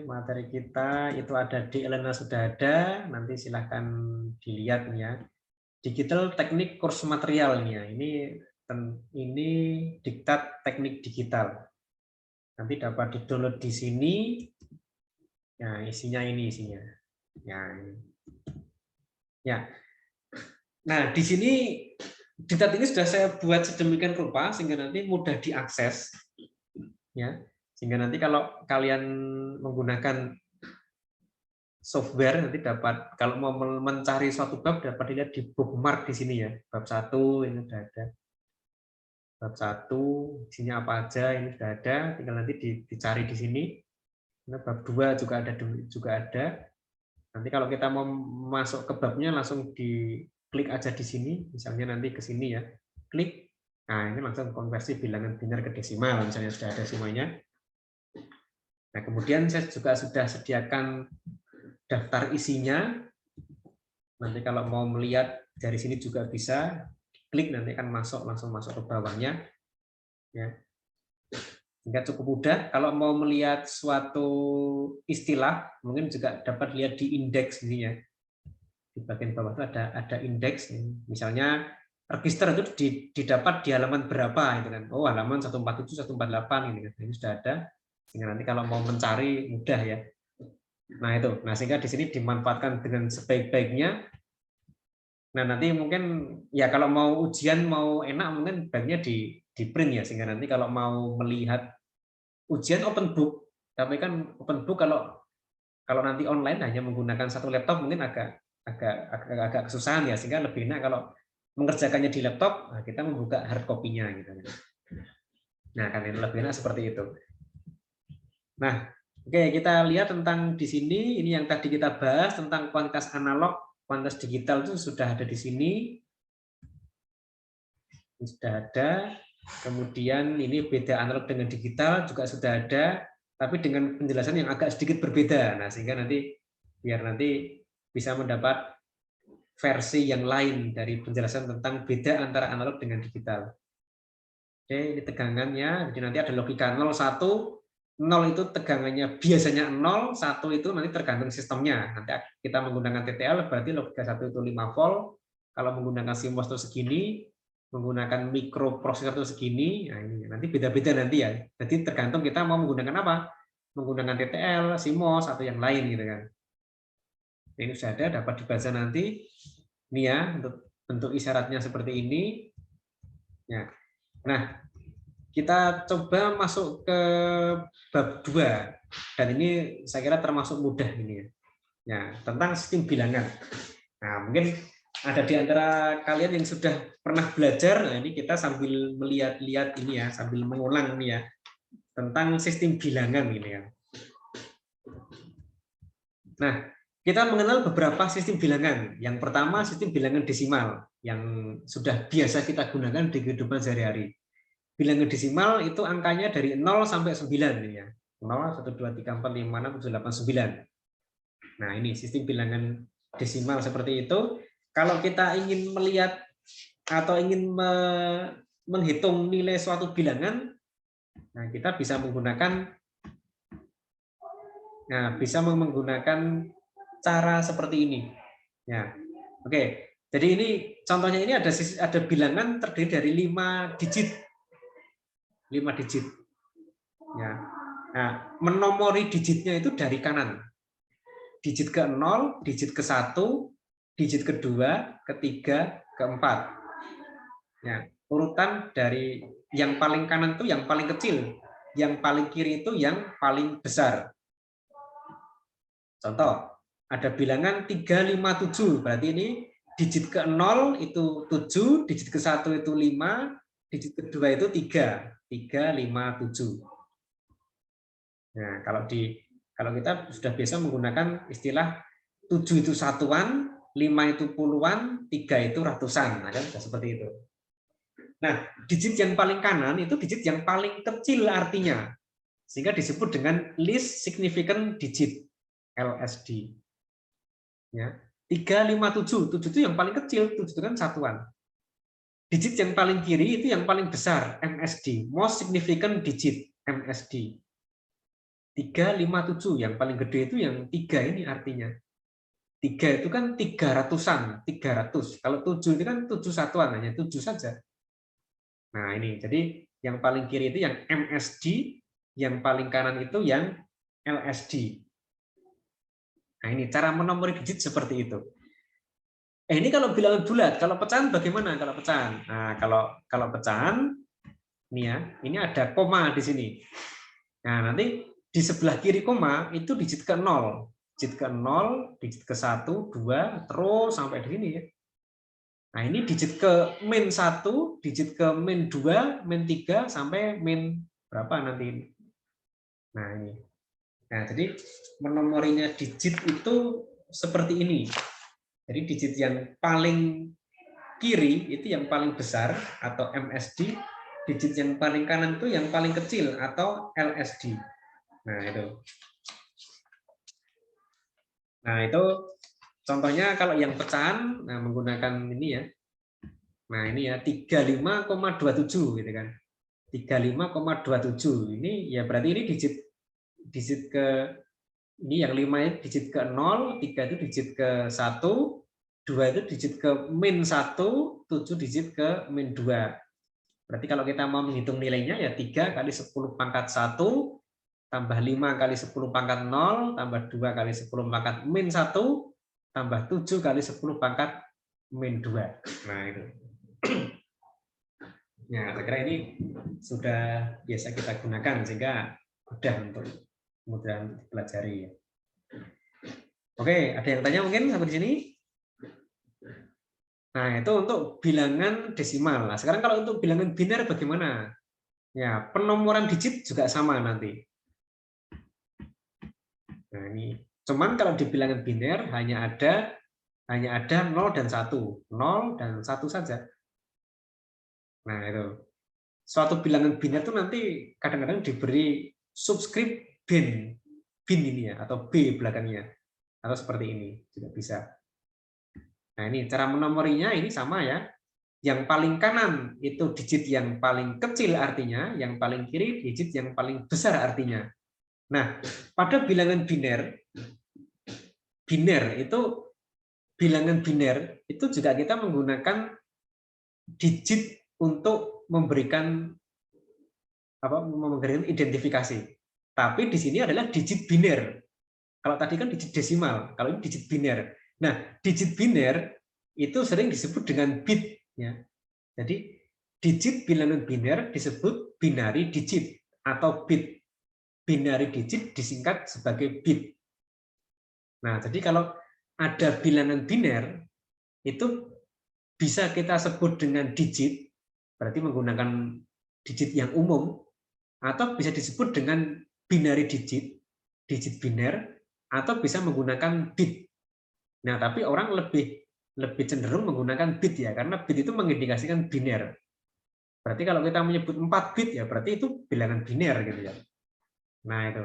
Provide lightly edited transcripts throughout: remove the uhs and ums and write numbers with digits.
materi kita itu ada di Elena sudah ada, nanti silahkan dilihat ya. Digital teknik kurs materialnya, ini diktat teknik digital. Nanti dapat di-download di sini. Ya, isinya ini isinya. Ya. Nah, di sini diktat ini sudah saya buat sedemikian rupa sehingga nanti mudah diakses. Ya. Sehingga nanti kalau kalian menggunakan software nanti dapat, kalau mau mencari suatu bab dapat dilihat di bookmark di sini ya. Bab 1 ini sudah ada. Bab 1 isinya apa aja ini sudah ada, tinggal nanti dicari di sini. Nah, bab 2 juga ada. Nanti kalau kita mau masuk ke babnya langsung diklik aja di sini, misalnya nanti ke sini ya. Klik. Nah, ini langsung konversi bilangan biner ke desimal misalnya sudah ada semuanya. Nah, kemudian saya juga sudah sediakan daftar isinya. Nanti kalau mau melihat dari sini juga bisa, klik nanti akan langsung masuk ke bawahnya. Ya. Sehingga cukup mudah. Kalau mau melihat suatu istilah, mungkin juga dapat lihat di indeks ini ya. Di bagian bawah itu ada indeks. Misalnya register itu didapat di halaman berapa itu kan. Oh, halaman 147, 148 ini kan. Ini sudah ada. Sehingga nanti kalau mau mencari mudah ya. Nah itu, sehingga di sini dimanfaatkan dengan sebaik-baiknya. Nah nanti mungkin ya kalau mau ujian mau enak mungkin baiknya di print ya, sehingga nanti kalau mau melihat ujian open book, tapi kan open book kalau nanti online hanya menggunakan satu laptop mungkin agak kesusahan ya, sehingga lebih enak kalau mengerjakannya di laptop kita membuka hard copy-nya gitu. Nah kan itu lebih enak seperti itu. Nah, oke, kita lihat tentang di sini, ini yang tadi kita bahas tentang kuantitas analog, kuantitas digital itu sudah ada di sini. Ini sudah ada. Kemudian ini beda analog dengan digital juga sudah ada, tapi dengan penjelasan yang agak sedikit berbeda. Nah, sehingga biar nanti bisa mendapat versi yang lain dari penjelasan tentang beda antara analog dengan digital. Oke, ini tegangannya. Jadi nanti ada logika 0, 1. 0 itu tegangannya biasanya 0, 1 itu nanti tergantung sistemnya. Nanti kita menggunakan TTL berarti logika 1 itu 5 volt, kalau menggunakan CMOS itu segini, menggunakan mikroprosesor itu segini, nah ini nanti beda-beda nanti ya. Jadi tergantung kita mau menggunakan apa, menggunakan TTL, CMOS atau yang lain gitu kan. Ini sudah ada, dapat dibaca nanti. Ini ya untuk bentuk isyaratnya seperti ini. Ya. Nah, kita coba masuk ke bab 2, dan ini saya kira termasuk mudah ini ya, tentang sistem bilangan. Nah, mungkin ada di antara kalian yang sudah pernah belajar, nah ini kita sambil melihat-lihat ini ya, sambil mengulang ini ya, tentang sistem bilangan ini ya. Nah, kita mengenal beberapa sistem bilangan. Yang pertama sistem bilangan desimal, yang sudah biasa kita gunakan di kehidupan sehari-hari. Bilangan desimal itu angkanya dari 0 sampai 9 ya. 0, 1, 2, 3, 4, 5, 6, 7, 8, 9. Nah, ini sistem bilangan desimal seperti itu. Kalau kita ingin melihat atau ingin menghitung nilai suatu bilangan, nah kita bisa menggunakan cara seperti ini. Ya. Oke. Jadi ini contohnya ini ada bilangan terdiri dari 5 digit. 5 digit. Ya. Nah, menomori digitnya itu dari kanan. Digit ke-0, digit ke-1, digit kedua, ketiga, keempat. Ya, urutan dari yang paling kanan itu yang paling kecil, yang paling kiri itu yang paling besar. Contoh, ada bilangan 357, berarti ini digit ke-0 itu 7, digit ke-1 itu 5, digit kedua itu 3. 357. Nah, kalau kita sudah biasa menggunakan istilah 7 itu satuan, 5 itu puluhan, 3 itu ratusan, nah, kan sudah seperti itu. Nah, digit yang paling kanan itu digit yang paling kecil artinya, sehingga disebut dengan least significant digit, LSD. Ya, 357, 7 itu yang paling kecil, 7 itu kan satuan. Digit yang paling kiri itu yang paling besar, MSD, most significant digit, MSD. 357, yang paling gede itu yang 3 ini artinya. 3 itu kan 300-an, 300. Kalau 7 itu kan 7 satuan, hanya 7 saja. Nah ini, jadi yang paling kiri itu yang MSD, yang paling kanan itu yang LSD. Nah ini cara menomori digit seperti itu. Ini kalau bilangan bulat, kalau pecahan bagaimana? Kalau pecahan, nah kalau pecahan, ini ya, ini ada koma di sini. Nah nanti di sebelah kiri koma itu digit ke 0, digit ke 0, digit ke 1, 2, terus sampai di sini ya. Nah ini digit ke min 1, digit ke min 2, min 3 sampai min berapa nanti? Nah ini. Nah jadi menomorinya digit itu seperti ini. Jadi digit yang paling kiri itu yang paling besar atau MSD, digit yang paling kanan itu yang paling kecil atau LSD. Nah itu. Nah itu contohnya kalau yang pecahan, nah menggunakan ini ya. Nah ini ya 35,27 gitu kan. 35,27 ini ya berarti ini digit ke ini yang 5 ini digit ke 0, 3 itu digit ke 1, 2 itu digit ke min 1, 7 digit ke min 2. Berarti kalau kita mau menghitung nilainya ya 3 kali 10 pangkat 1 tambah 5 kali 10 pangkat 0 tambah 2 kali 10 pangkat min 1 tambah 7 kali 10 pangkat min 2. Nah itu. Ya, saya kira ini sudah biasa kita gunakan sehingga mudah untuk dipelajari. Oke, ada yang tanya mungkin sampai di sini? Nah, itu untuk bilangan desimal. Nah, sekarang kalau untuk bilangan biner bagaimana? Ya, penomoran digit juga sama nanti. Nah, ini cuman kalau di bilangan biner hanya ada 0 dan 1. 0 dan 1 saja. Nah, itu. Suatu bilangan biner itu nanti kadang-kadang diberi subscript bin ini ya, atau B belakangnya. Atau seperti ini juga bisa. Nah, ini cara menomorinya ini sama ya. Yang paling kanan itu digit yang paling kecil artinya, yang paling kiri digit yang paling besar artinya. Nah, pada bilangan biner itu bilangan biner itu juga kita menggunakan digit untuk memberikan identifikasi. Tapi di sini adalah digit biner. Kalau tadi kan digit desimal, kalau ini digit biner. Nah, digit biner itu sering disebut dengan bit ya. Jadi digit bilangan biner disebut binary digit atau bit. Binary digit disingkat sebagai bit. Nah, jadi kalau ada bilangan biner itu bisa kita sebut dengan digit, berarti menggunakan digit yang umum, atau bisa disebut dengan binary digit, digit biner, atau bisa menggunakan bit. Nah, tapi orang lebih cenderung menggunakan bit ya, karena bit itu mengindikasikan biner. Berarti kalau kita menyebut 4 bit ya berarti itu bilangan biner gitu ya. Nah, itu.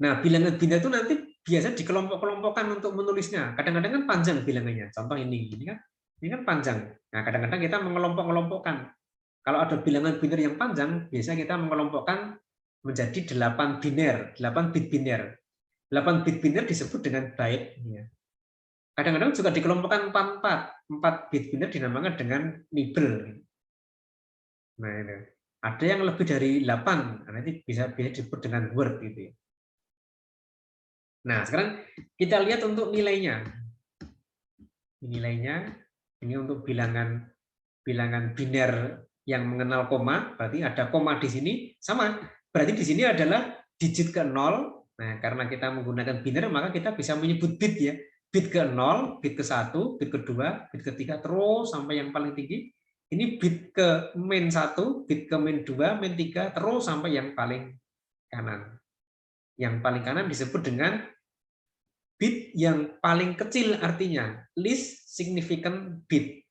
Nah, bilangan biner itu nanti biasa dikelompok-kelompokkan untuk menulisnya. Kadang-kadang kan panjang bilangannya. Contoh ini kan panjang. Nah, kadang-kadang kita mengelompok-kelompokkan. Kalau ada bilangan biner yang panjang, biasa kita mengelompokkan menjadi 8 biner, 8 bit biner. 8 bit biner disebut dengan byte. Kadang-kadang juga dikelompokkan 4 bit biner dinamakan dengan nibble. Nah, ini. Ada yang lebih dari 8, nanti bisa disebut dengan word gitu ya. Nah, sekarang kita lihat untuk nilainya. Nilainya ini untuk bilangan biner yang mengenal koma, berarti ada koma di sini sama. Berarti di sini adalah digit ke 0. Nah, karena kita menggunakan biner maka kita bisa menyebut bit ya. Bit ke 0, bit ke 1, bit kedua, bit ketiga terus sampai yang paling tinggi. Ini bit ke min 1, bit ke min 2, min 3 terus sampai yang paling kanan. Yang paling kanan disebut dengan bit yang paling kecil artinya least significant bit.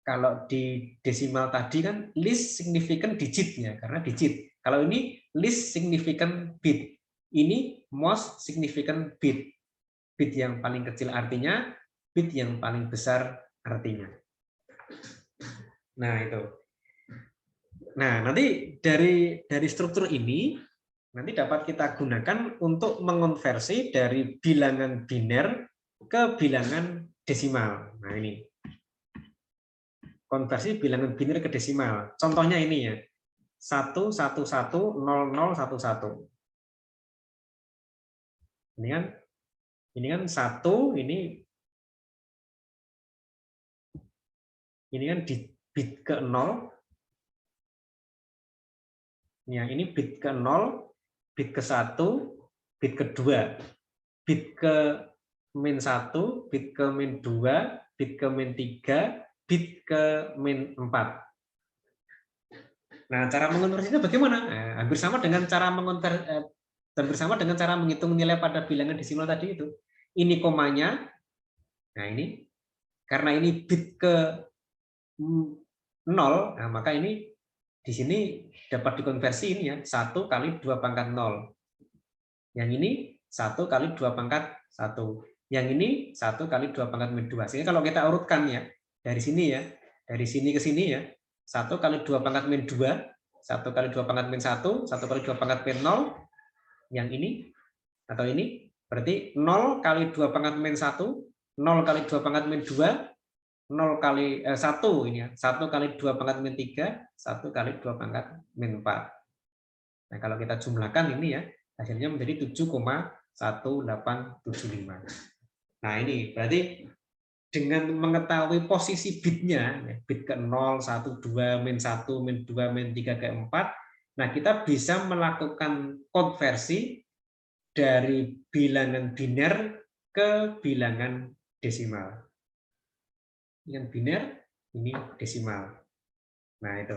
Kalau di desimal tadi kan least significant digitnya karena digit. Kalau ini least significant bit. Ini most significant bit. Bit yang paling kecil artinya, bit yang paling besar artinya. Nah, itu. Nah, nanti dari struktur ini nanti dapat kita gunakan untuk mengonversi dari bilangan biner ke bilangan desimal. Nah, ini. Konversi bilangan biner ke desimal. Contohnya ini ya. 1110011. Ini kan 1, ini kan di bit ke 0. Ya, ini bit ke 0, bit ke 1, bit ke 2, bit ke min 1, bit ke min 2, bit ke min 3, bit ke min 4. Nah, cara mengonversinya bagaimana? Nah, hampir sama dengan cara menghitung nilai pada bilangan desimal tadi itu. Ini komanya. Nah, ini karena ini bit ke 0, nah maka ini di sini dapat dikonversi ini ya, 1 kali 2 pangkat 0. Yang ini 1 kali 2 pangkat 1. Yang ini 1 kali 2 pangkat min 2. Sehingga kalau kita urutkan ya, dari sini ya, dari sini ke sini ya, 1 kali 2 pangkat min 2, 1 kali 2 pangkat min 1, 1 kali 2 pangkat min 0, yang ini, atau ini, berarti 0 kali 2 pangkat min 1, 0 kali 2 pangkat min 2, 0 kali 1 ini ya, 1 kali 2 pangkat min 3, 1 kali 2 pangkat min 4. Nah, kalau kita jumlahkan ini ya, hasilnya menjadi 7,1875. Nah, ini berarti dengan mengetahui posisi bitnya, bit ke 0, 1, 2, min 1, min 2, min 3, ke 4, nah kita bisa melakukan konversi dari bilangan biner ke bilangan desimal. Ini yang biner, ini desimal. Nah, itu.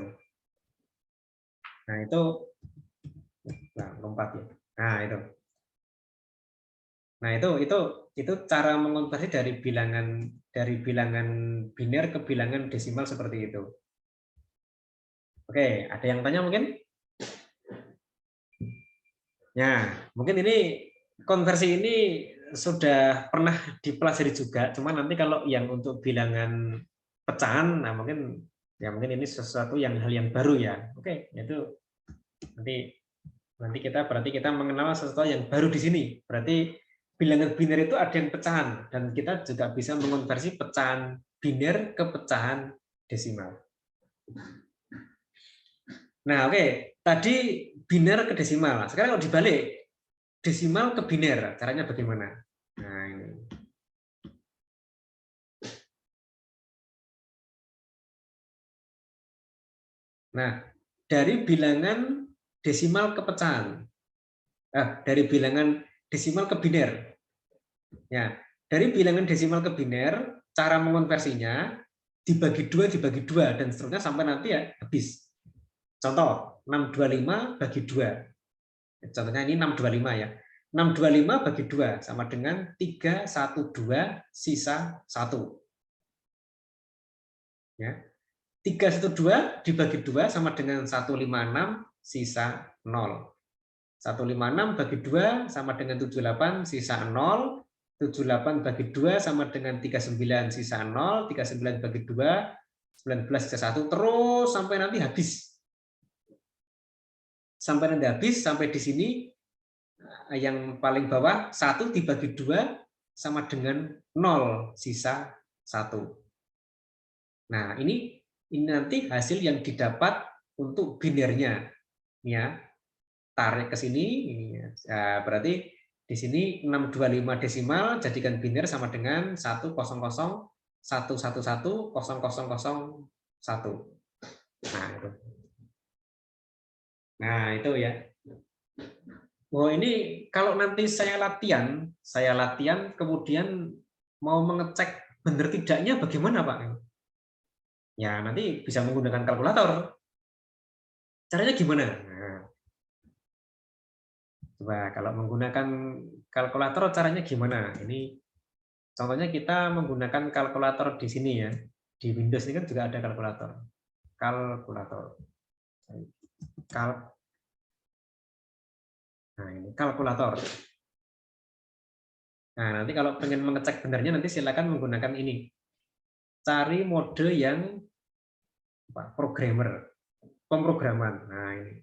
Nah, lompat ya. Nah, itu. Nah, itu cara mengonversi dari bilangan biner ke bilangan desimal seperti itu. Oke, ada yang tanya mungkin? Ya, mungkin ini konversi ini sudah pernah dipelajari juga, cuman nanti kalau yang untuk bilangan pecahan, nah mungkin ini sesuatu hal yang baru ya. Oke, itu nanti kita mengenal sesuatu yang baru di sini. Berarti bilangan biner itu ada yang pecahan, dan kita juga bisa mengonversi pecahan biner ke pecahan desimal. Nah, oke, tadi biner ke desimal. Sekarang kalau dibalik, desimal ke biner, caranya bagaimana? Nah, ini. Nah, dari bilangan desimal ke pecahan. Dari bilangan desimal ke biner. Ya, dari bilangan desimal ke biner, cara mengonversinya dibagi dua, dan seterusnya sampai nanti ya habis. Contoh, 625 bagi 2. Contohnya ini 625 ya. 625 bagi 2 sama dengan 312 sisa 1. Ya. 312 dibagi 2 sama dengan 156 sisa 0. 156 bagi 2 sama dengan 78 sisa 0. 78 bagi 2 sama dengan 39 sisa 0. 39 bagi 2, 19 sisa 1. Terus sampai nanti habis. Sampai di sini yang paling bawah 1 dibagi 2 sama dengan 0 sisa 1. Nah, ini nanti hasil yang didapat untuk binernya. Ya. Tarik ke sini, ini ya. Berarti di sini 625 desimal jadikan biner sama dengan 100110001. Nah, itu ya. Oh, ini kalau nanti saya latihan kemudian mau mengecek benar tidaknya bagaimana, Pak? Ya, nanti bisa menggunakan kalkulator. Caranya gimana? Nah, coba kalau menggunakan kalkulator caranya gimana? Ini contohnya kita menggunakan kalkulator di sini ya. Di Windows ini kan juga ada kalkulator. Nah, ini kalkulator. Nah, nanti kalau pengen mengecek benarnya nanti silakan menggunakan ini. Cari mode yang programmer. pemrograman. Nah, ini.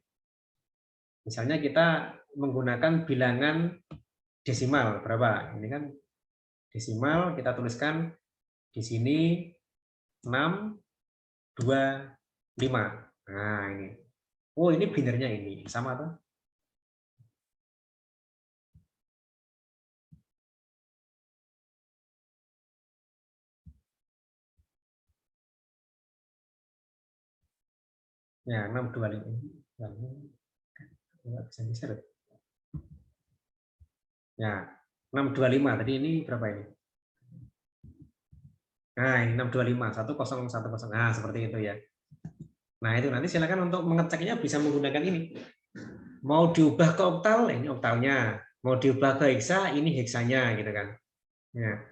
Misalnya kita menggunakan bilangan desimal berapa? Ini kan desimal, kita tuliskan di sini 6, 2, 5. Nah, ini. Oh, ini binernya ini. Sama tuh. Ya, 625. Enggak bisa diseret. Ya, 625. Tadi ini berapa ini? Nah, ini 625, 1010. Nah, seperti itu ya. Nah, itu nanti silakan untuk mengeceknya bisa menggunakan ini. Mau diubah ke oktal, ini oktalnya. Mau diubah ke heksa, ini heksanya gitu kan. Ya.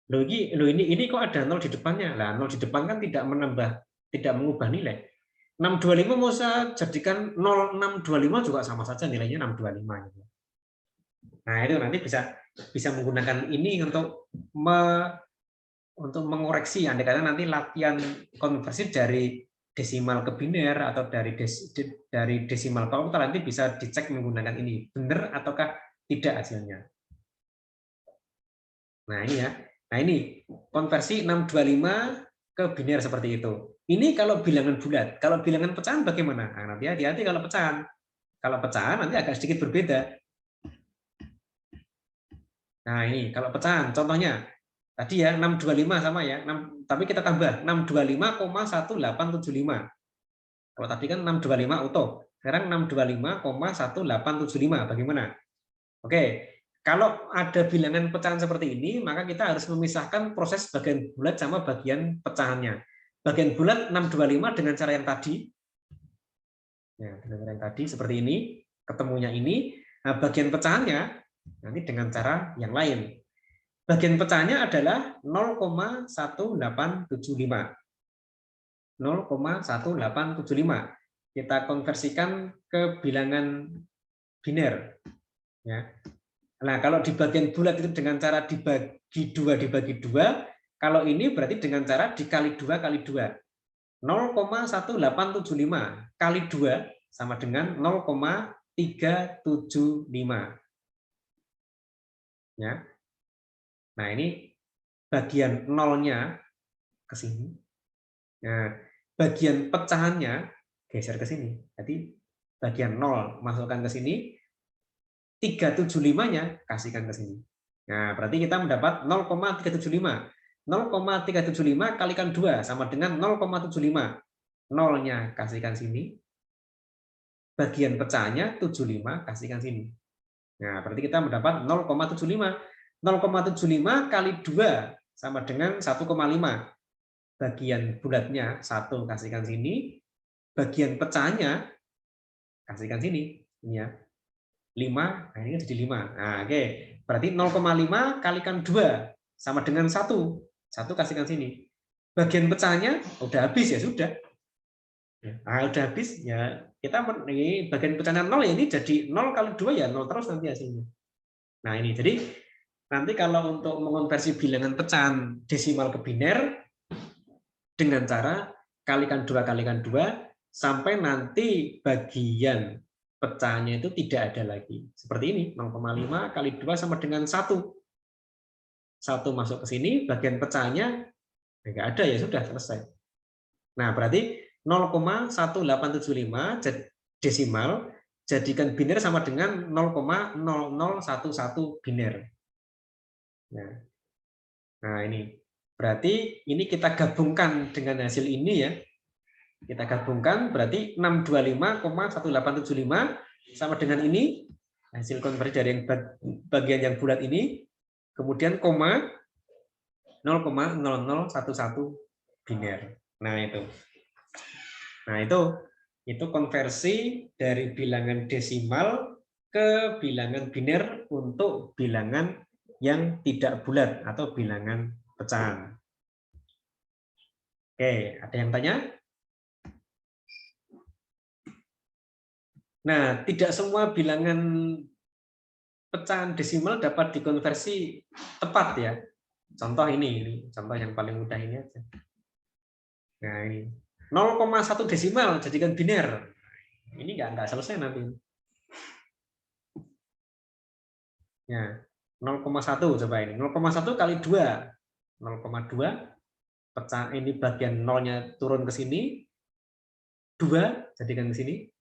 Loh ini kok ada 0 di depannya? Lah, 0 di depan kan tidak menambah, tidak mengubah nilai. 625 mau saya jadikan 0625 juga sama saja nilainya 625 gitu. Nah, itu nanti bisa menggunakan ini untuk mengoreksi, andai kata nanti latihan konversi dari desimal ke biner atau dari desimal ke oktal, nanti bisa dicek menggunakan ini benar ataukah tidak hasilnya. Nah, ini ya. Nah, ini konversi 625 ke biner seperti itu. Ini kalau bilangan bulat. Kalau bilangan pecahan bagaimana? Nah, nanti hati-hati kalau pecahan. Kalau pecahan nanti agak sedikit berbeda. Nah, ini kalau pecahan contohnya tadi ya 625 sama ya, 6, tapi kita tambah 625,1875. Kalau tadi kan 625 utuh. Sekarang 625,1875. Bagaimana? Oke, kalau ada bilangan pecahan seperti ini, maka kita harus memisahkan proses bagian bulat sama bagian pecahannya. Bagian bulat 625 dengan cara yang tadi. Ya, dengan cara yang tadi seperti ini, ketemunya ini. Nah, bagian pecahannya nanti dengan cara yang lain. Bagian pecahannya adalah 0,1875. 0,1875. Kita konversikan ke bilangan biner. Ya. Nah, kalau di bagian bulat itu dengan cara dibagi dua, kalau ini berarti dengan cara dikali 2 kali 2. 0,1875 kali 2 sama dengan 0,375. Ya. Nah, ini bagian nolnya ke sini. Nah, bagian pecahannya geser ke sini. Jadi bagian 0 masukkan ke sini, 375-nya kasihkan ke sini. Nah, berarti kita mendapat 0,375. 0,375 kalikan 2 sama dengan 0,75. Nolnya kasihkan sini. Bagian pecahannya 75 kasihkan sini. Nah, berarti kita mendapat 0,75. 0,75 kali 2 sama dengan 1,5. Bagian bulatnya 1 kasihkan sini, bagian pecahannya kasihkan sini. Ini ya. 5, nah ini jadi 5. Nah, oke. Berarti 0,5 kalikan 2 sama dengan 1. 1 kasihkan sini. Bagian pecahannya udah habis ya sudah. Nah, udah habis ya kita ini bagian pecahannya 0 ya ini jadi 0 kali 2 ya 0 terus nanti hasilnya. Nah, ini jadi nanti kalau untuk mengonversi bilangan pecahan desimal ke biner dengan cara kalikan 2 sampai nanti bagian pecahannya itu tidak ada lagi. Seperti ini, 0,5 kali 2 sama dengan 1. 1 masuk ke sini, bagian pecahannya enggak ada ya sudah selesai. Nah, berarti 0,1875 desimal jadikan biner sama dengan 0,0011 biner. Nah, ini berarti ini kita gabungkan dengan hasil ini ya. Kita gabungkan berarti 625,1875 sama dengan ini hasil konversi dari yang bagian yang bulat ini, kemudian koma 0,0011 biner. Nah, itu konversi dari bilangan desimal ke bilangan biner untuk bilangan yang tidak bulat atau bilangan pecahan. Oke, ada yang tanya? Nah, tidak semua bilangan pecahan desimal dapat dikonversi tepat ya. Contoh ini contoh yang paling mudah ini aja. Nah, ini. 0,1 desimal jadikan biner. Ini nggak selesai nanti. Ya, 0,1 coba ini. 0,1 kali 2. 0,2 pecah ini bagian nolnya turun ke sini. 2 jadikan ke sini.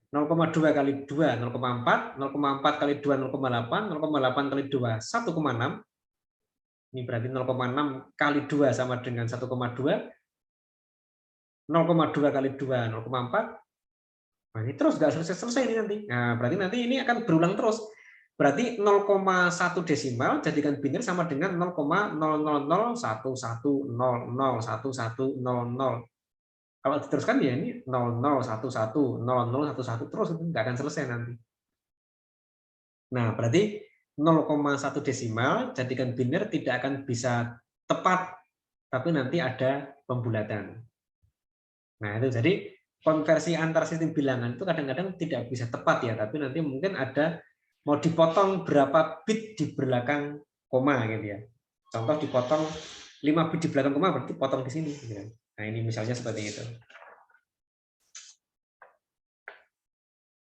0,2 kali 2 0,4, 0,4 kali 2 0,8, 0,8 kali 2 1,6. Ini berarti 0,6 kali 2 sama dengan 1,2. 0,2 kali 2 0,4. Nah, ini terus nggak selesai ini nanti. Nah, berarti nanti ini akan berulang terus. Berarti 0,1 desimal jadikan biner sama dengan 0,00011001100. Kalau diteruskan ya ini 00110011 terus nggak akan selesai nanti. Nah, berarti 0,1 desimal jadikan biner tidak akan bisa tepat, tapi nanti ada pembulatan. Nah, itu jadi konversi antar sistem bilangan itu kadang-kadang tidak bisa tepat ya, tapi nanti mungkin ada mau dipotong berapa bit di belakang koma gitu ya. Contoh dipotong 5 bit di belakang koma berarti potong di sini gitu. Nah, ini misalnya seperti itu.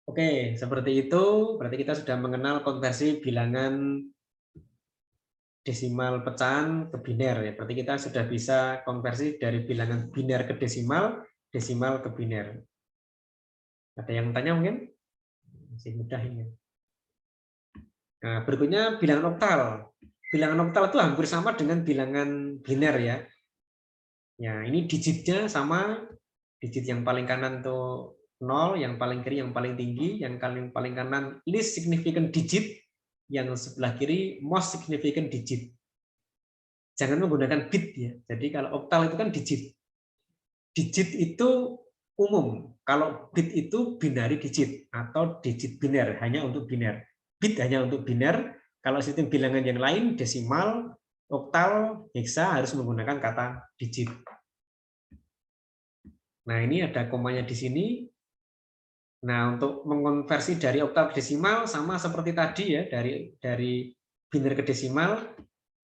Oke, seperti itu berarti kita sudah mengenal konversi bilangan desimal pecahan ke biner ya. Berarti kita sudah bisa konversi dari bilangan biner ke desimal, desimal ke biner. Ada yang tanya mungkin? Masih mudah ini. Nah, berikutnya bilangan oktal. Bilangan oktal itu hampir sama dengan bilangan biner ya. Ya, ini digitnya sama, digit yang paling kanan tuh 0, yang paling kiri yang paling tinggi, yang paling kanan least significant digit, yang sebelah kiri most significant digit. Jangan menggunakan bit ya. Jadi kalau oktal itu kan digit. Digit itu umum. Kalau bit itu binary digit atau digit biner, hanya untuk biner. Bit hanya untuk biner. Kalau sistem bilangan yang lain, desimal, oktal, heksa harus menggunakan kata digit. Nah, ini ada komanya di sini. Nah, untuk mengonversi dari oktal ke desimal sama seperti tadi ya, dari biner ke desimal.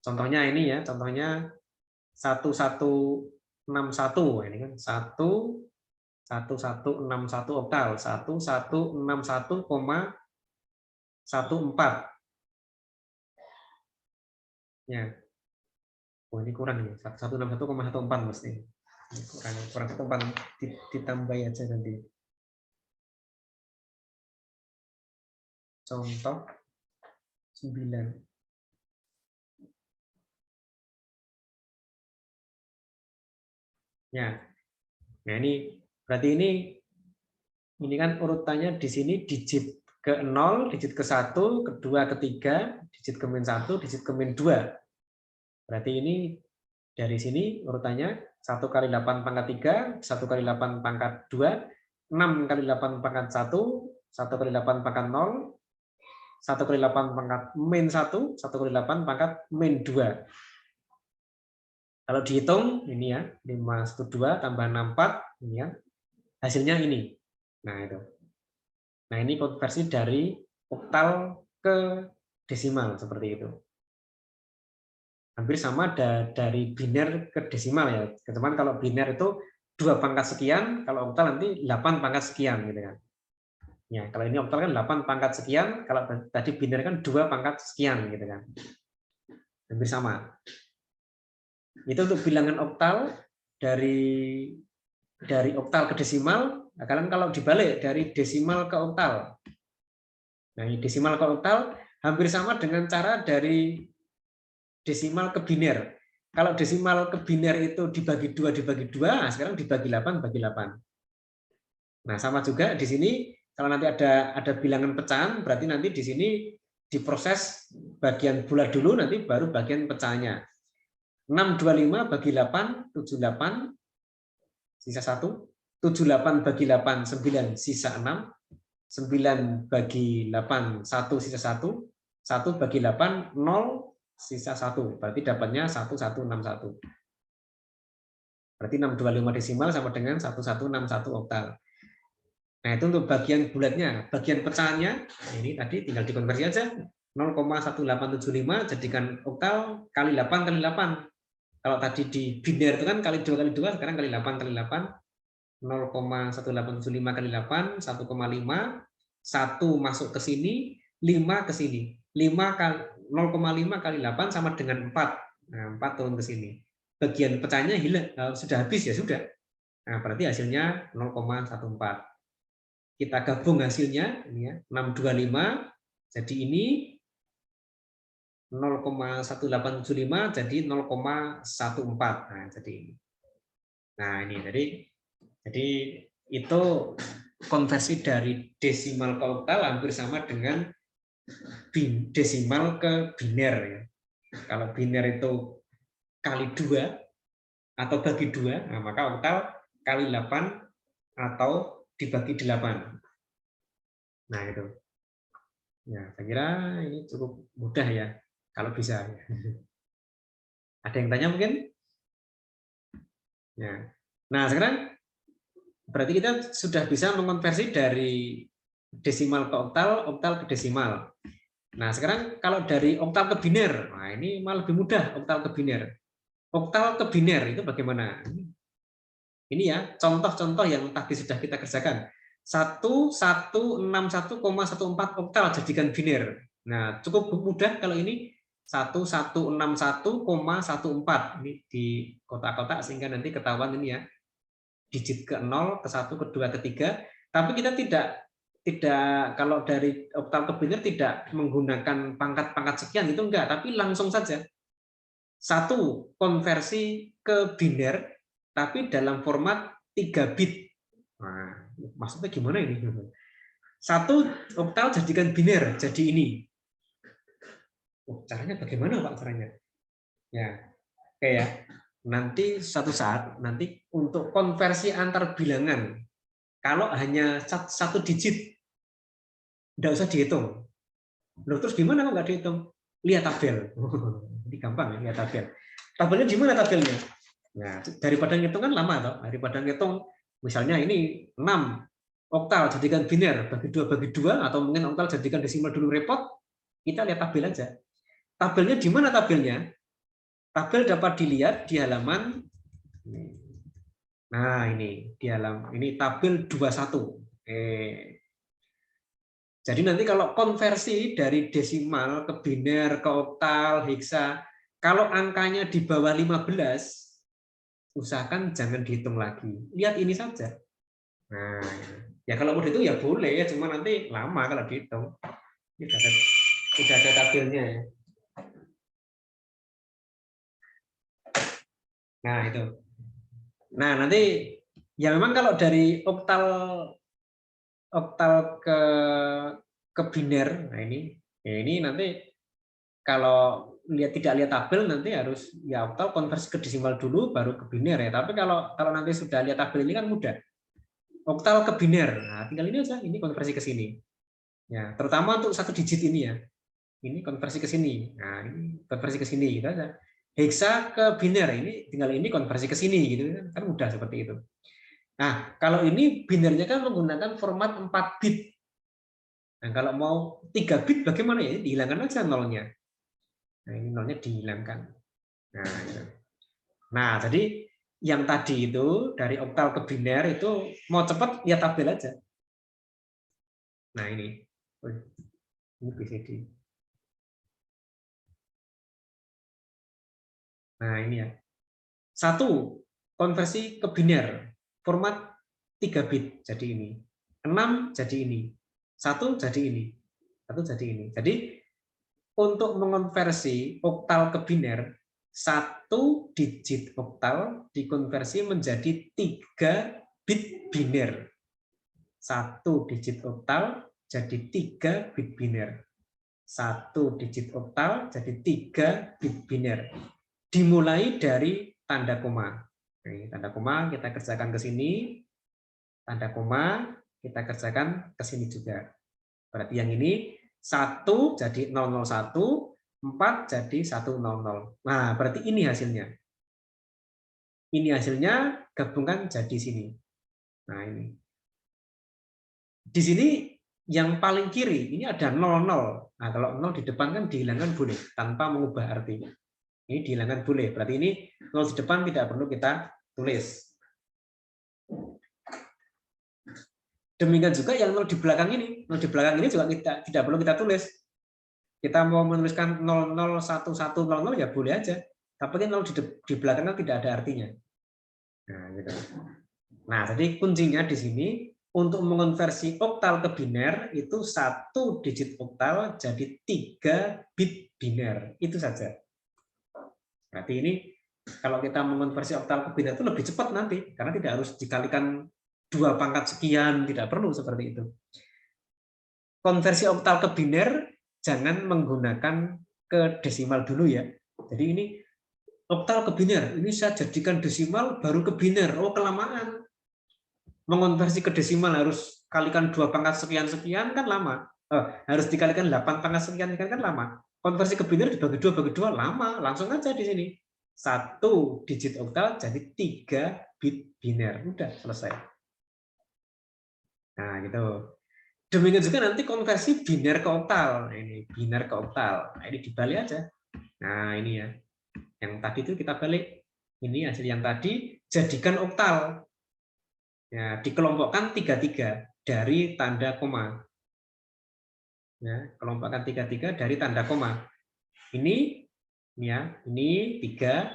Contohnya ini ya, contohnya 1161 ini kan 1161 oktal 1161,14 ya. Oh, ini kurang nih 1161,14 mesti kurang 14 ditambah aja nanti. Contoh 9. Ya. Nah, ini berarti ini kan urutannya di sini digit ke 0, digit ke 1, kedua, ketiga, digit ke min 1, digit ke min 2. Berarti ini dari sini urutannya 1 kali 8 pangkat 3, 1 kali 8 pangkat 2, 6 kali 8 pangkat 1, 1 kali 8 pangkat 0, 1 kali 8 pangkat min 1, 1 kali 8 pangkat min 2. Kalau dihitung, ini ya, 512 tambah 64, ini ya, hasilnya ini. Nah, itu. Nah, ini konversi dari oktal ke desimal, seperti itu. Hampir sama dari biner ke desimal ya. Teman kalau biner itu 2 pangkat sekian, kalau oktal nanti 8 pangkat sekian gitu kan. Ya, kalau ini oktal kan 8 pangkat sekian, kalau tadi biner kan 2 pangkat sekian gitu kan. Hampir sama. Itu untuk bilangan oktal dari oktal ke desimal. Nah, kalian kalau dibalik dari desimal ke oktal. Nah, ini desimal ke oktal hampir sama dengan cara dari desimal ke biner. Kalau desimal ke biner itu dibagi 2 dibagi 2, nah sekarang dibagi 8 bagi 8. Nah, sama juga di sini kalau nanti ada bilangan pecahan, berarti nanti di sini diproses bagian bulat dulu, nanti baru bagian pecahannya. 625 bagi 8, 78, sisa 1. 78 bagi 8, 9, sisa 6. 9 bagi 8, 1, sisa 1. 1 bagi 8, 0, sisa 1. Berarti dapatnya 1161. Berarti 625 desimal sama dengan 1161 oktal. Nah, itu untuk bagian bulatnya. Bagian pecahannya, ini tadi tinggal dikonversi aja. 0,1875 jadikan oktal kali 8 kali 8. Kalau tadi di biner itu kan kali 2 kali 2, sekarang kali 8 kali 8. 0,1875 kali 8, 1,5. 1 masuk ke sini, 5 ke sini. 0,5 kali 8 sama dengan 4. Nah, 4 turun ke sini. Bagian pecahnya hilang, sudah habis ya sudah. Nah, berarti hasilnya 0,14. Kita gabung hasilnya, ini ya, 625. Jadi ini 0,1875 jadi 0,14. Nah, jadi ini. Nah, ini jadi itu konversi dari desimal ke oktal hampir sama dengan desimal ke biner ya. Kalau biner itu kali 2 atau bagi 2, nah maka oktal kali 8 atau dibagi 8. Nah, itu. Ya, saya kira ini cukup mudah ya kalau bisa. Ada yang tanya mungkin? Ya. Nah, sekarang berarti kita sudah bisa mengonversi dari desimal ke oktal, oktal ke desimal. Nah, sekarang kalau dari oktal ke biner, nah ini malah lebih mudah oktal ke biner. Oktal ke biner itu bagaimana? Ini ya, contoh-contoh yang tadi sudah kita kerjakan. 1161,14 oktal jadikan biner. Nah, cukup mudah kalau ini 1161,14. Ini di kotak-kotak sehingga nanti ketahuan ini ya. Digit ke 0, ke 1, ke 2, ke 3. Tapi kita tidak kalau dari oktal ke biner tidak menggunakan pangkat-pangkat sekian itu enggak, tapi langsung saja. 1 konversi ke biner tapi dalam format 3 bit. Nah, maksudnya gimana ini? 1 oktal jadikan biner jadi ini. Oh, caranya bagaimana Pak caranya? Ya, kayak nanti suatu saat nanti untuk konversi antar bilangan kalau hanya 1 digit tidak usah dihitung. Loh, terus gimana kok nggak dihitung? Lihat tabel. Ini gampang ya, lihat tabel. Tabelnya di mana tabelnya? Nah, daripada ngitung kan lama toh. Daripada ngitung misalnya ini 6 oktal jadikan biner bagi 2 atau mungkin oktal jadikan desimal dulu repot, kita lihat tabel aja. Tabelnya di mana tabelnya? Tabel dapat dilihat di halaman nah ini di halaman ini tabel 21. Jadi nanti kalau konversi dari desimal ke biner, ke oktal, heksa, kalau angkanya di bawah 15, usahakan jangan dihitung lagi. Lihat ini saja. Nah, ya kalau mau dihitung ya boleh, ya cuma nanti lama kalau dihitung. Ini sudah ada tabelnya ya. Nah, itu. Nah, nanti ya memang kalau dari oktal ke biner, nah ini nanti kalau tidak lihat tabel nanti harus ya oktal konversi ke desimal dulu baru ke biner ya. Tapi kalau nanti sudah lihat tabel ini kan mudah. Oktal ke biner. Nah, tinggal ini aja, ini konversi ke sini. Ya, terutama untuk 1 digit ini ya. Ini konversi ke sini. Nah, ini konversi ke sini gitu aja. Heksa ke biner, ini tinggal ini konversi ke sini gitu kan mudah seperti itu. Nah, kalau ini binernya kan menggunakan format 4 bit. Nah, kalau mau 3 bit bagaimana ya? Dihilangkan aja nolnya. Nah, ini nolnya dihilangkan. Nah, jadi yang tadi itu dari oktal ke biner itu mau cepat lihat tabel aja. Nah, ini BCD. Nah, ini ya. 1 konversi ke biner format 3 bit jadi ini. 6 jadi ini. 1 jadi ini. 1 jadi ini. Jadi untuk mengonversi oktal ke biner, 1 digit oktal dikonversi menjadi 3 bit biner. 1 digit oktal jadi 3 bit biner. 1 digit oktal jadi 3 bit biner. Dimulai dari tanda koma. Nah, tanda koma kita kerjakan ke sini. Tanda koma kita kerjakan ke sini juga. Berarti yang ini 1 jadi 001, 4 jadi 100. Nah, berarti ini hasilnya. Ini hasilnya gabungkan jadi sini. Nah, ini. Di sini yang paling kiri ini ada 00. Nah, kalau 0 di depan kan dihilangkan boleh tanpa mengubah artinya. Ini dihilangkan boleh. Berarti ini 0 di depan tidak perlu kita tulis. Demikian juga yang 0 di belakang ini. 0 di belakang ini juga tidak perlu kita tulis. Kita mau menuliskan 001100 ya boleh aja. Tapi kan 0 di belakang kan tidak ada artinya. Nah, gitu. Nah, jadi kuncinya di sini untuk mengonversi oktal ke biner itu 1 digit oktal jadi 3 bit biner. Itu saja. Berarti ini kalau kita mengonversi oktal ke biner itu lebih cepat nanti karena tidak harus dikalikan 2 pangkat sekian, tidak perlu seperti itu. Konversi oktal ke biner jangan menggunakan ke desimal dulu ya. Jadi ini oktal ke biner, ini saya jadikan desimal baru ke biner. Oh, kelamaan. Mengonversi ke desimal harus kalikan 2 pangkat sekian-sekian kan lama. Harus dikalikan 8 pangkat sekian kan lama. Konversi ke biner dibagi 2 bagi 2 lama, langsung aja di sini. 1 digit oktal jadi 3 bit biner. Udah selesai. Nah, gitu. Demikian juga nanti konversi biner ke oktal. Nah, ini biner ke oktal. Nah, ini dibalik aja. Nah, ini ya. Yang tadi itu kita balik. Ini hasil yang tadi jadikan oktal. Ya, dikelompokkan 33 dari tanda koma. Ya, kelompokkan 33 dari tanda koma. Ini ya, ini 3,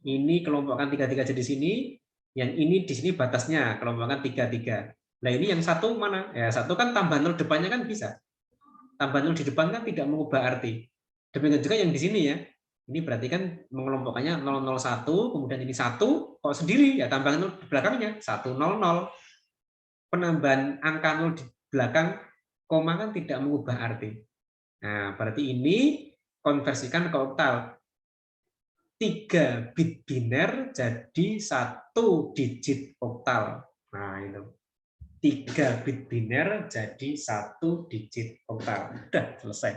ini kelompokkan 33 jadi sini, yang ini di sini batasnya kelompokkan 33. Nah, ini yang satu mana? Ya, satu kan tambah 0 depannya kan bisa. Tambah 0 di depan kan tidak mengubah arti. Demikian juga yang di sini ya. Ini berarti kan mengelompokkannya 001, kemudian ini 1, kok sendiri ya tambah 0 di belakangnya 100. Penambahan angka 0 di belakang koma kan tidak mengubah arti. Nah, berarti ini konversikan ke oktal. 3 bit biner jadi 1 digit oktal. Nah, itu. 3 bit biner jadi 1 digit oktal. Udah selesai.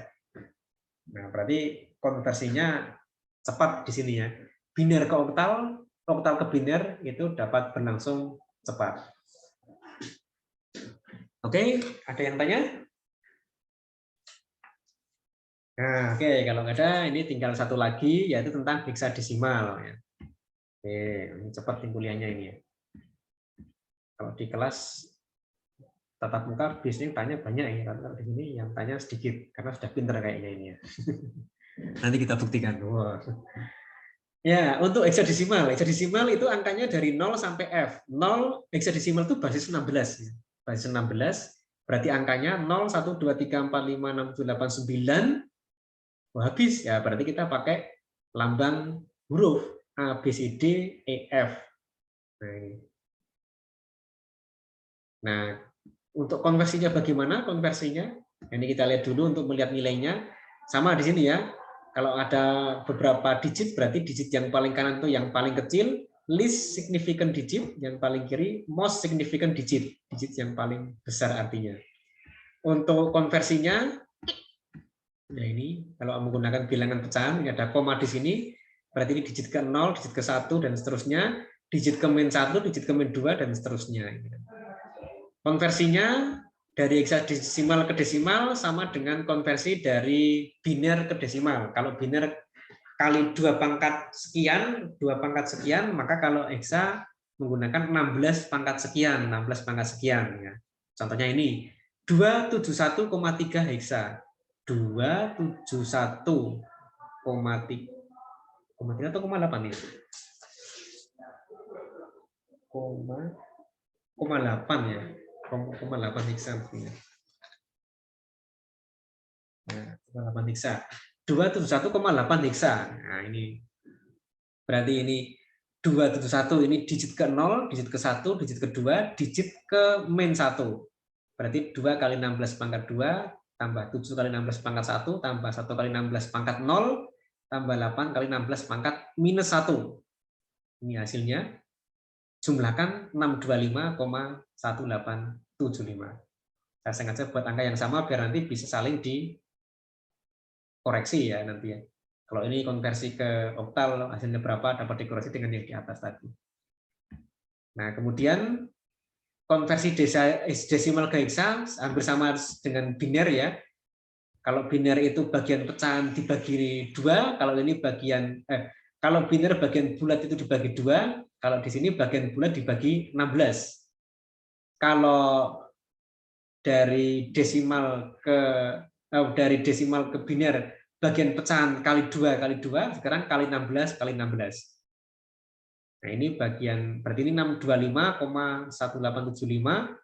Nah, berarti konversinya cepat di sini ya. Biner ke oktal, oktal ke biner itu dapat berlangsung cepat. Oke, ada yang tanya? Nah, oke, kalau nggak ada, ini tinggal satu lagi, yaitu tentang heksadesimal. Ya. Oke, ini cepat kuliahnya ini ya. Kalau di kelas tatap muka biasanya tanya banyak ya, kalau di sini yang tanya sedikit karena sudah pinter kayaknya ini ya. Nanti kita buktikan. Wow. Ya, untuk heksadesimal, heksadesimal itu angkanya dari 0 sampai F. 0 heksadesimal itu basis 16 ya. Basis 16 berarti angkanya 0 1 2 3 4 5 6 7 8 9. Wah, habis ya, berarti kita pakai lambang huruf A B C D E F. Nah, ini. Nah, untuk konversinya bagaimana? Konversinya ini kita lihat dulu untuk melihat nilainya. Sama di sini ya. Kalau ada beberapa digit, berarti digit yang paling kanan itu yang paling kecil, least significant digit, yang paling kiri most significant digit, digit yang paling besar artinya. Untuk konversinya, nah ini kalau menggunakan bilangan pecahan, ini ada koma di sini, berarti ini digit ke 0, digit ke 1, dan seterusnya, digit ke min 1, digit ke min 2, dan seterusnya. Konversinya dari heksadesimal ke desimal sama dengan konversi dari biner ke desimal. Kalau biner kali 2 pangkat sekian, maka kalau heksa menggunakan 16 pangkat sekian, 16 pangkat sekian. Ya. Contohnya ini, 271,3 heksa. 271,3 atau 0,8 nih? 0,8 ya. 0,8 heksa. Nah, 0,8 heksa. 271,8 heksa. Nah, ini berarti ini 271 ini digit ke 0, digit ke 1, digit ke 2, digit ke min 1. Berarti 2 kali 16 pangkat 2 tambah 7 kali 16 pangkat 1 tambah 1 kali 16 pangkat 0 tambah 8 kali 16 pangkat minus 1. Ini hasilnya. Jumlahkan 625,1875. Saya sengaja buat angka yang sama biar nanti bisa saling dikoreksi ya nanti ya. Kalau ini konversi ke oktal hasilnya berapa dapat dikoreksi dengan yang di atas tadi. Nah, kemudian konversi desimal ke heksa hampir sama dengan biner ya. Kalau biner itu bagian pecahan dibagi 2, kalau ini kalau biner bagian bulat itu dibagi 2, kalau di sini bagian bulat dibagi 16. Kalau dari desimal ke biner bagian pecahan kali 2 kali 2, sekarang kali 16 kali 16. Nah, ini bagian, berarti ini 625,1875,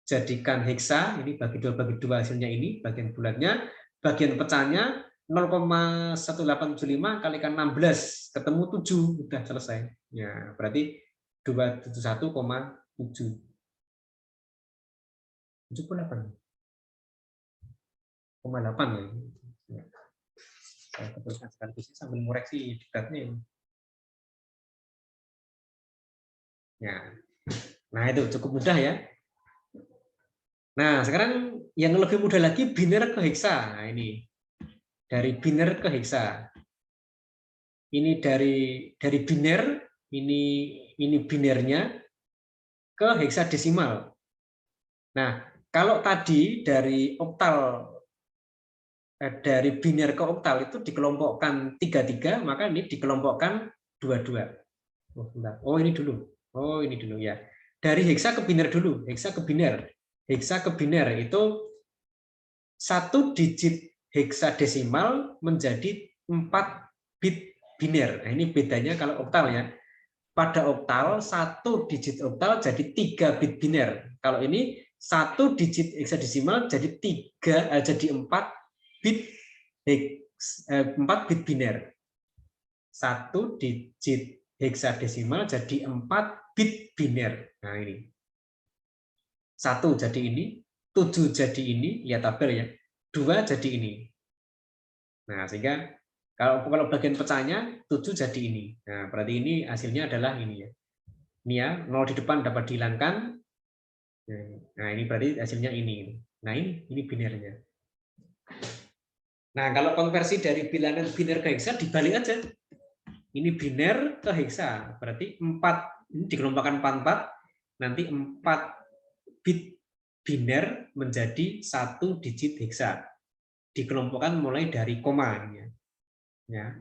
jadikan heksa, ini bagi 2 hasilnya ini, bagian bulatnya, bagian pecahnya 0,1875 kalikan 16, ketemu 7, udah selesai. Ya, berarti 271,7. 78,8 ya. Saya ketuliskan sekaligus sambil mengoreksi diktatnya. Ya. Nah, itu cukup mudah ya. Nah, sekarang yang lebih mudah lagi biner ke heksa. Nah, ini dari biner ke heksa. Ini dari biner, ini binernya ke heksadesimal. Nah, kalau tadi dari oktal dari biner ke oktal itu dikelompokkan 33, maka ini dikelompokkan 22. Oh, ini dulu. Oh, ini dulu ya. Dari heksa ke biner dulu. Heksa ke biner. Heksa ke biner itu 1 digit heksadesimal menjadi 4 bit biner. Nah, ini bedanya kalau oktal ya. Pada oktal 1 digit oktal jadi 3 bit biner. Kalau ini 1 digit heksadesimal jadi 4 bit 4 bit biner. 1 digit heksadesimal jadi 4 bit biner. Nah, ini. 1 jadi ini, 7 jadi ini, lihat tabel ya. 2 jadi ini. Nah, sehingga kalau bagian pecahnya 7 jadi ini. Nah, berarti ini hasilnya adalah ini ya. Ini ya, 0 di depan dapat dihilangkan. Nah, ini berarti hasilnya ini. Nah, ini binernya. Nah, kalau konversi dari bilangan biner ke heksa dibalik aja. Ini biner ke heksa, berarti 4 ini dikelompokkan 44, nanti 4 bit biner menjadi 1 digit heksa. Dikelompokkan mulai dari koma ini ya.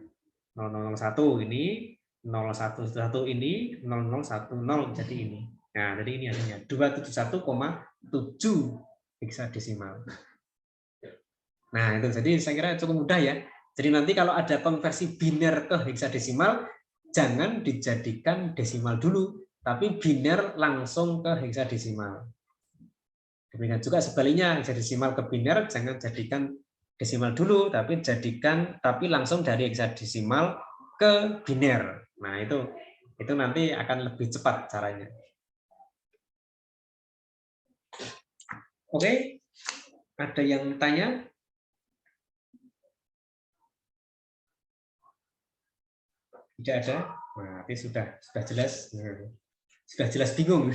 0001 ini, 011 ini, 0010 jadi ini. Nah, jadi ini hasilnya 271,7 heksadesimal. Nah, itu jadi saya kira cukup mudah ya. Jadi nanti kalau ada konversi biner ke heksadesimal, jangan dijadikan desimal dulu, tapi biner langsung ke heksadesimal. Demikian juga sebaliknya, heksadesimal ke biner jangan jadikan desimal dulu, tapi langsung dari heksadesimal ke biner. Nah, itu nanti akan lebih cepat caranya. Oke, ada yang tanya? Tidak ada? Nah, tapi sudah jelas. Sudah jelas bingung.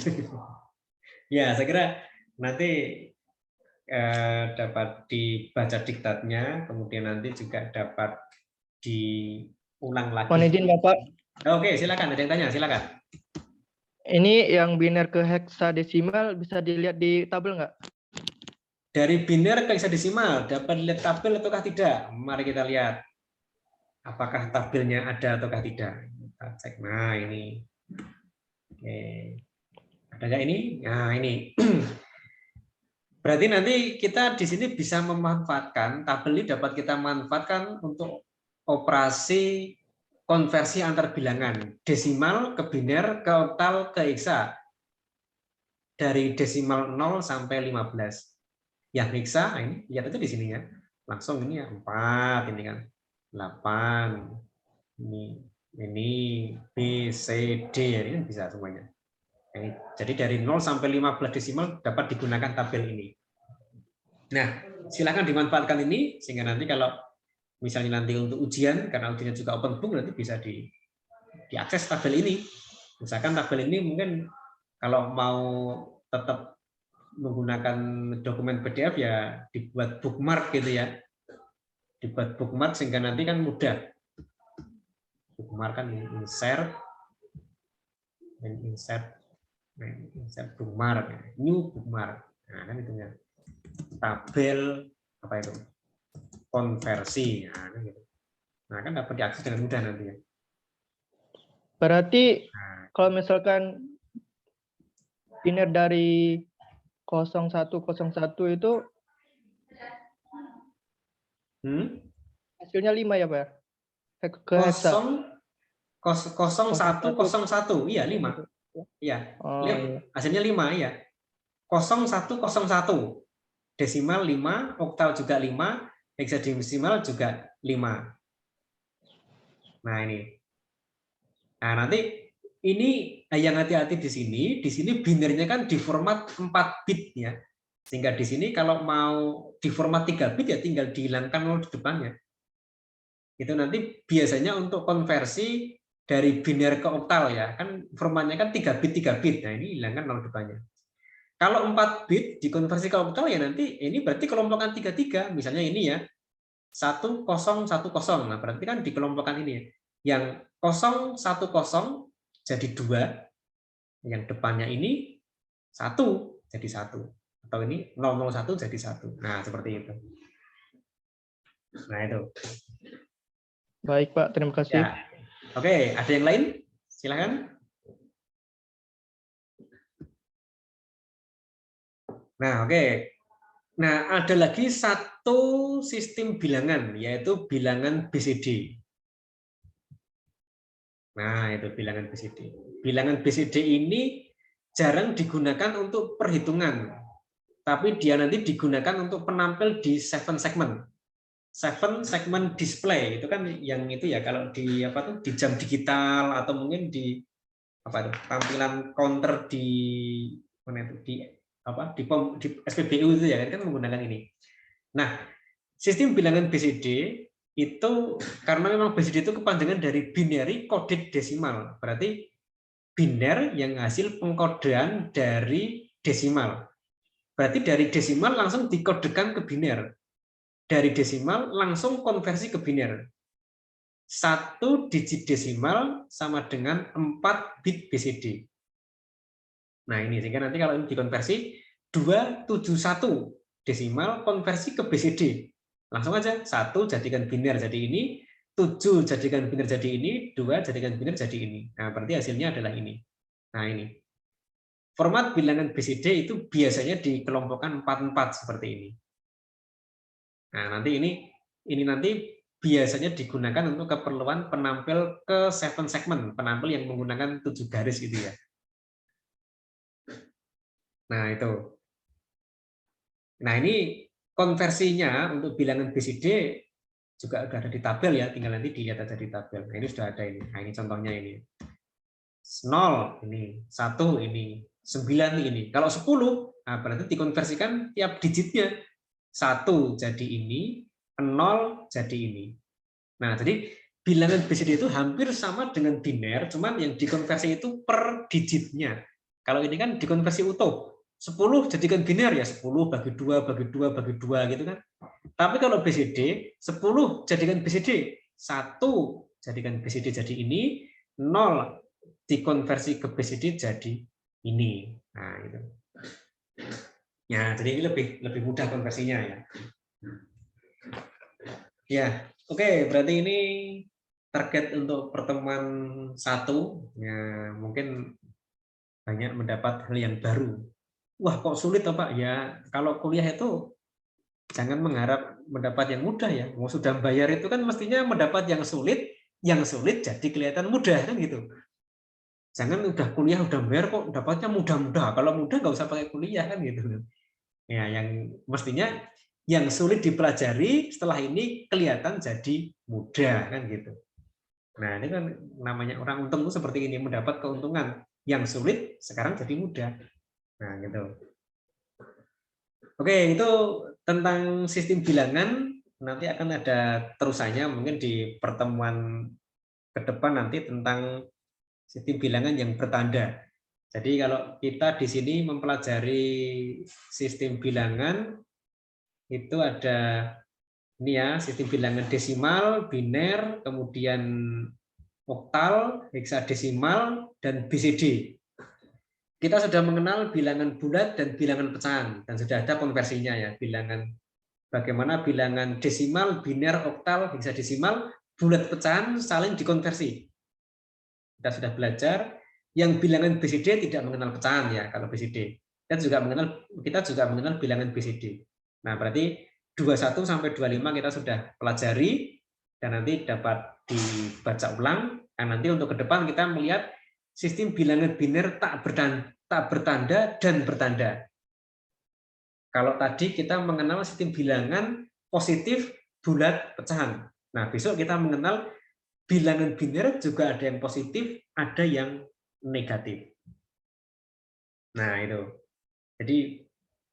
Ya, saya kira nanti dapat dibaca diktatnya, kemudian nanti juga dapat diulang lagi. Mohon izin Bapak. Oke, silakan. Ada yang tanya, silakan. Ini yang biner ke heksadesimal bisa dilihat di tabel nggak? Dari biner ke heksadesimal, dapat lihat tabel ataukah tidak? Mari kita lihat. Apakah tabelnya ada ataukah tidak? Kita cek. Nah, ini. Oke. Ada nggak ini? Nah, ini. Berarti nanti kita di sini bisa memanfaatkan, tabel ini dapat kita manfaatkan untuk operasi konversi antar bilangan. Desimal ke biner, ke oktal, ke heksa. Dari desimal 0 sampai 15. Yang heksa, ini lihat aja di sini ya. Langsung ini ya, 4, ini kan. 8, ini B, C, D, ini kan bisa semuanya. Jadi dari 0 sampai 15 desimal dapat digunakan tabel ini. Nah, silakan dimanfaatkan ini sehingga nanti kalau misalnya nanti untuk ujian, karena ujiannya juga open book, nanti bisa diakses tabel ini. Misalkan tabel ini mungkin kalau mau tetap menggunakan dokumen PDF ya dibuat bookmark gitu ya. Dibuat bookmark sehingga nanti kan mudah. Bookmark kan insert bookmark, new bookmark. Nah, kan itu ya. Tabel apa itu? Konversi. Nah, kan gitu. Nah, kan dapat diakses dengan mudah nanti ya. Berarti kalau misalkan biner dari 0101 itu hasilnya 5 ya, Pak? Ke heksa. 0101, iya 5. Iya. Oh, Lihat iya. hasilnya 5 ya. 0101. Desimal 5, oktal juga 5, heksadesimal juga 5. Nah, ini. Nah, nanti ini yang hati-hati di sini binernya kan di format 4 bit ya. Sehingga di sini kalau mau di format 3 bit ya tinggal dihilangkan 0 di depannya. Itu nanti biasanya untuk konversi dari biner ke oktal ya. Kan formatnya kan 3 bit. Nah, ini hilangkan 0 depannya. Kalau 4 bit dikonversi ke oktal ya nanti ini berarti kelompokan 33. Misalnya ini ya. 1010. Nah, berarti kan dikelompokkan ini ya. Yang 010 jadi 2, yang depannya ini 1 jadi 1. Atau ini 001 jadi 1. Nah, seperti itu. Nah, itu. Baik, Pak. Terima kasih. Ya. Oke, ada yang lain? Silakan. Nah, oke. Nah, ada lagi satu sistem bilangan, yaitu bilangan BCD. Nah, itu bilangan BCD. Bilangan BCD ini jarang digunakan untuk perhitungan, tapi dia nanti digunakan untuk penampil di 7 segment. 7 segment display itu kan yang itu ya, kalau di apa tuh di jam digital atau mungkin di apa itu tampilan counter di mana itu di apa di SPBU itu ya kan menggunakan ini. Nah, sistem bilangan BCD itu karena memang BCD itu kepanjangan dari binary coded decimal, berarti biner yang hasil pengkodean dari desimal. Berarti dari desimal langsung dikodekan ke biner. Dari desimal langsung konversi ke biner. 1 digit desimal sama dengan 4 bit BCD. Nah, ini sehingga nanti kalau ini dikonversi 271 desimal konversi ke BCD. Langsung aja 1 jadikan biner jadi ini, 7 jadikan biner jadi ini, 2 jadikan biner jadi ini. Nah, berarti hasilnya adalah ini. Nah, ini. Format bilangan BCD itu biasanya dikelompokkan 4-4 seperti ini. Nah, nanti ini nanti biasanya digunakan untuk keperluan penampil ke 7 segment, penampil yang menggunakan 7 garis gitu ya. Nah, itu. Nah, ini konversinya untuk bilangan BCD juga sudah ada di tabel ya, tinggal nanti dilihat aja di tabel. Nah, ini sudah ada ini. Nah, ini contohnya ini. 0 ini, 1 ini, 9 ini. Kalau 10, nah berarti dikonversikan tiap digitnya. 1 jadi ini, 0 jadi ini. Nah, jadi bilangan BCD itu hampir sama dengan biner, cuman yang dikonversi itu per digitnya. Kalau ini kan dikonversi utuh. 10 jadikan biner ya 10 bagi 2 bagi 2 bagi 2 gitu kan. Tapi kalau BCD 10 jadikan BCD, 1 jadikan BCD jadi ini, 0 dikonversi ke BCD jadi ini. Nah, itu. Ya, jadi ini lebih mudah konversinya ya. Ya, oke, berarti ini target untuk pertemuan 1 ya, mungkin banyak mendapat hal yang baru. Wah, kok sulit toh, Pak? Ya, kalau kuliah itu jangan mengharap mendapat yang mudah ya. Mau sudah bayar itu kan mestinya mendapat yang sulit jadi kelihatan mudah kan gitu. Jangan udah kuliah udah bayar kok dapatnya mudah-mudah. Kalau mudah nggak usah pakai kuliah kan gitu. Ya, yang mestinya yang sulit dipelajari setelah ini kelihatan jadi mudah kan gitu. Nah, ini kan namanya orang untung itu seperti ini, mendapat keuntungan yang sulit sekarang jadi mudah. Nah, gitu. Oke, itu tentang sistem bilangan. Nanti akan ada terusannya mungkin di pertemuan ke depan nanti tentang sistem bilangan yang bertanda. Jadi kalau kita di sini mempelajari sistem bilangan itu ada ini ya, sistem bilangan desimal, biner, kemudian oktal, heksadesimal, dan BCD. Kita sudah mengenal bilangan bulat dan bilangan pecahan, dan sudah ada konversinya ya, bilangan bagaimana bilangan desimal, biner, oktal, heksadesimal, bulat pecahan saling dikonversi. Kita sudah belajar yang bilangan BCD tidak mengenal pecahan ya kalau BCD. kita juga mengenal bilangan BCD. Nah, berarti 21 sampai 25 kita sudah pelajari dan nanti dapat dibaca ulang. Dan nanti untuk ke depan kita melihat sistem bilangan biner tak bertanda dan bertanda. Kalau tadi kita mengenal sistem bilangan positif, bulat, pecahan. Nah, besok kita mengenal bilangan biner juga ada yang positif, ada yang negatif. Nah, itu. Jadi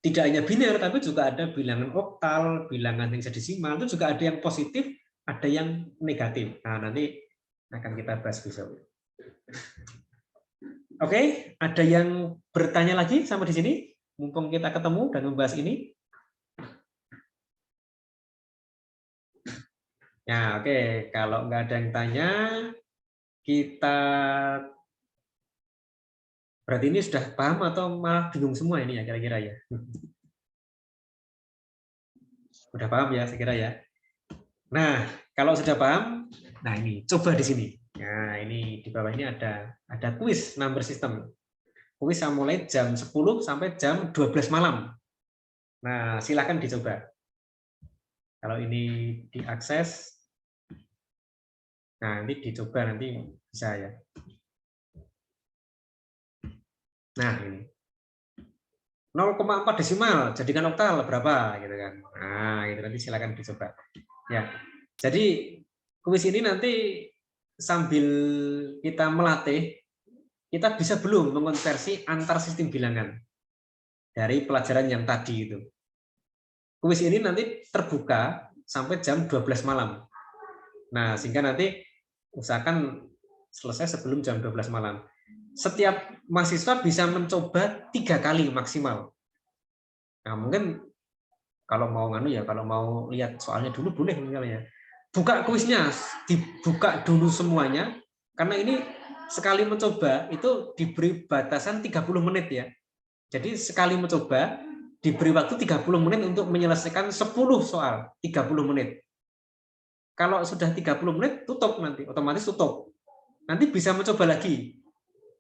tidak hanya biner, tapi juga ada bilangan oktal, bilangan hexadesimal, itu juga ada yang positif, ada yang negatif. Nah, nanti akan kita bahas besok. Oke, ada yang bertanya lagi sama di sini? Mumpung kita ketemu dan membahas ini. Ya, oke. Kalau nggak ada yang tanya, kita berarti ini sudah paham atau malah bingung semua ini ya kira-kira ya? Udah paham ya, saya kira ya. Nah, kalau sudah paham, nah ini coba di sini. Nah, ini di bawah ini ada kuis number system. Kuis mulai jam 10 sampai jam 12 malam. Nah, silakan dicoba. Kalau ini diakses, nah nanti dicoba nanti bisa ya. Nah, ini 0,4 desimal jadikan oktal berapa gitu kan. Nah, itu nanti silakan dicoba. Ya. Jadi kuis ini nanti sambil kita melatih, kita bisa belum mengonversi antar sistem bilangan dari pelajaran yang tadi itu. Kuis ini nanti terbuka sampai jam 12 malam. Nah, sehingga nanti usahakan selesai sebelum jam 12 malam. Setiap mahasiswa bisa mencoba 3 kali maksimal. Nah, mungkin kalau mau kalau mau lihat soalnya dulu boleh misalnya. Buka kuisnya, dibuka dulu semuanya, karena ini sekali mencoba itu diberi batasan 30 menit ya. Jadi sekali mencoba diberi waktu 30 menit untuk menyelesaikan 10 soal, 30 menit. Kalau sudah 30 menit tutup nanti, otomatis tutup. Nanti bisa mencoba lagi.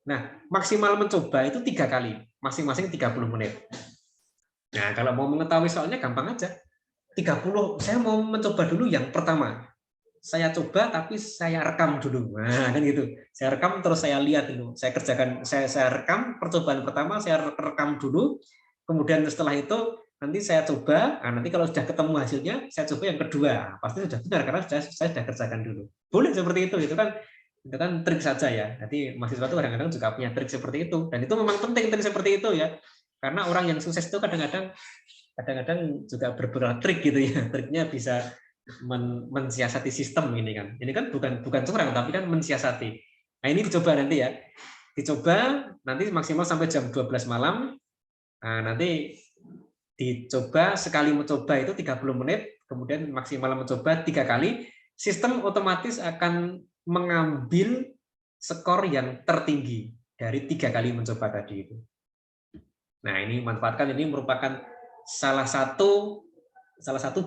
Nah, maksimal mencoba itu 3 kali, masing-masing 30 menit. Nah, kalau mau mengetahui soalnya gampang aja. 30, saya mau mencoba dulu yang pertama. Saya coba tapi saya rekam dulu. Nah, kan gitu. Saya rekam terus saya lihat dulu. Saya kerjakan, saya rekam percobaan pertama, saya rekam dulu. Kemudian setelah itu nanti saya coba. Nah, nanti kalau sudah ketemu hasilnya, saya coba yang kedua. Pasti sudah benar karena saya sudah kerjakan dulu. Boleh seperti itu kan trik saja ya. Nanti mahasiswa itu kadang-kadang juga punya trik seperti itu. Dan itu memang penting trik seperti itu ya. Karena orang yang sukses itu kadang-kadang juga berberat trik gitu ya. Triknya bisa mensiasati sistem ini kan. Ini kan bukan curang tapi kan mensiasati. Nah, ini dicoba nanti ya. Dicoba nanti maksimal sampai jam 12 malam. Nah, nanti dicoba sekali mencoba itu 30 menit, kemudian maksimal mencoba 3 kali, sistem otomatis akan mengambil skor yang tertinggi dari 3 kali mencoba tadi itu. Nah, ini manfaatkan, ini merupakan salah satu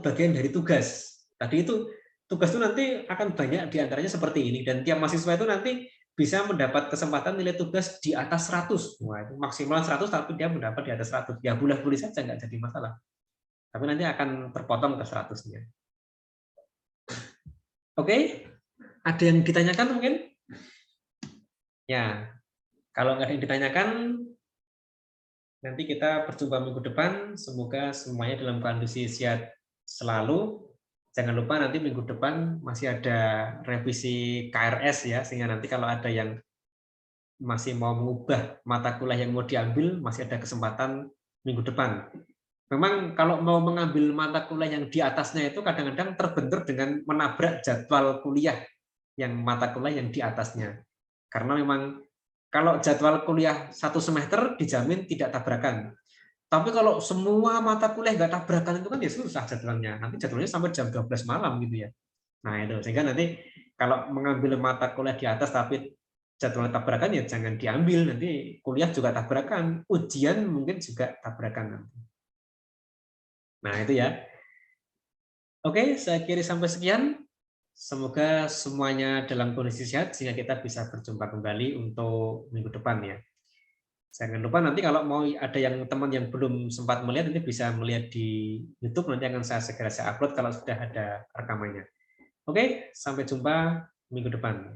bagian dari tugas. Tadi itu tugas itu nanti akan banyak diantaranya seperti ini, dan tiap mahasiswa itu nanti bisa mendapat kesempatan nilai tugas di atas 100. Wah, itu maksimal 100 tapi dia mendapat di atas 100. Ya boleh-boleh saja, nggak jadi masalah. Tapi nanti akan terpotong ke 100-nya. Oke, ada yang ditanyakan mungkin? Ya, kalau nggak ada yang ditanyakan, nanti kita berjumpa minggu depan. Semoga semuanya dalam kondisi sehat selalu. Jangan lupa nanti minggu depan masih ada revisi KRS ya, sehingga nanti kalau ada yang masih mau mengubah mata kuliah yang mau diambil, masih ada kesempatan minggu depan. Memang kalau mau mengambil mata kuliah yang di atasnya itu kadang-kadang terbentur dengan menabrak jadwal kuliah yang mata kuliah yang di atasnya. Karena memang kalau jadwal kuliah 1 semester dijamin tidak tabrakan. Tapi kalau semua mata kuliah nggak tabrakan itu kan ya susah jadwalnya. Nanti jadwalnya sampai jam 12 malam gitu ya. Nah itu, sehingga nanti kalau mengambil mata kuliah di atas tapi jadwal tabrakan ya jangan diambil, nanti kuliah juga tabrakan, ujian mungkin juga tabrakan nanti. Nah itu ya. Oke, saya kira sampai sekian. Semoga semuanya dalam kondisi sehat sehingga kita bisa berjumpa kembali untuk minggu depan ya. Jangan lupa nanti kalau mau ada yang teman yang belum sempat melihat, nanti bisa melihat di YouTube, nanti akan segera saya upload kalau sudah ada rekamannya. Oke, sampai jumpa minggu depan.